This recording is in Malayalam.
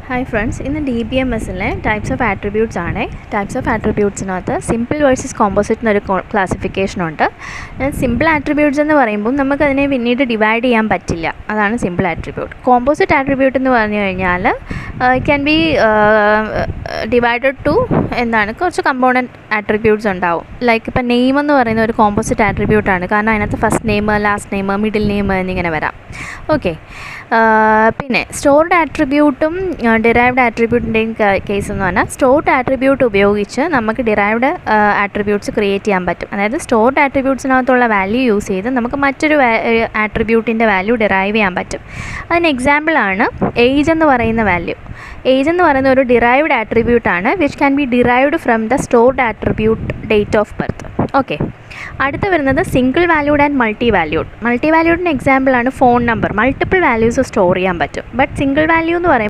ഹായ് ഫ്രണ്ട്സ്, ഇന്ന് DBMSലെ ടൈപ്സ് ഓഫ് ആട്രിബ്യൂട്ട്സ് ആണ്. ടൈപ്സ് ഓഫ് ആട്രിബ്യൂട്ട്സിനകത്ത് സിമ്പിൾ വേഴ്സസ് കോമ്പോസിറ്റ് എന്നൊരു ക്ലാസിഫിക്കേഷനുണ്ട്. സിമ്പിൾ ആട്രിബ്യൂട്ട്സ് എന്ന് പറയുമ്പോൾ നമുക്കതിനെ പിന്നീട് ഡിവൈഡ് ചെയ്യാൻ പറ്റില്ല. അതാണ് സിമ്പിൾ ആട്രിബ്യൂട്ട്. കോമ്പോസിറ്റ് ആട്രിബ്യൂട്ട് എന്ന് പറഞ്ഞു കഴിഞ്ഞാൽ ക്യാൻ ബി ഡിവൈഡഡ് ടു കുറച്ച് കമ്പോണൻറ്റ് ആട്രിബ്യൂട്ട്സ് ഉണ്ടാവും. ലൈക്ക് ഇപ്പോൾ നെയിം എന്ന് പറയുന്ന ഒരു കോമ്പോസിറ്റ് ആട്രിബ്യൂട്ടാണ്. കാരണം അതിനകത്ത് first name, last name, middle name എന്നിങ്ങനെ വരാം. ഓക്കെ. പിന്നെ സ്റ്റോർഡ് ആട്രിബ്യൂട്ടും ഡിറൈവ്ഡ് ആട്രിബ്യൂട്ടിൻ്റെയും കേസ് എന്ന് പറഞ്ഞാൽ സ്റ്റോർഡ് ആട്രിബ്യൂട്ട് ഉപയോഗിച്ച് നമുക്ക് ഡിറൈവ്ഡ് ആട്രിബ്യൂട്ട്സ് ക്രിയേറ്റ് ചെയ്യാൻ പറ്റും. അതായത് സ്റ്റോർഡ് ആട്രിബ്യൂട്ട്സിനകത്തുള്ള വാല്യൂ യൂസ് ചെയ്ത് നമുക്ക് മറ്റൊരു ആട്രിബ്യൂട്ടിൻ്റെ വാല്യൂ ഡിറൈവ് ചെയ്യാൻ പറ്റും. അതിന് എക്സാമ്പിളാണ് ഏജ് എന്ന് പറയുന്ന വാല്യൂ. ഏജ് എന്ന് പറയുന്ന ഒരു ഡിറൈവ്ഡ് ആട്രിബ്യൂട്ടാണ് which can be derived from the stored attribute date of birth. Okay. അടുത്ത് വരുന്നത് single valued and multi valued. Multi വാല്യൂഡിന് എക്സാമ്പിളാണ് phone number. Multiple values store ചെയ്യാൻ പറ്റും. ബട്ട് സിംഗിൾ വാല്യൂ എന്ന് പറയുമ്പോൾ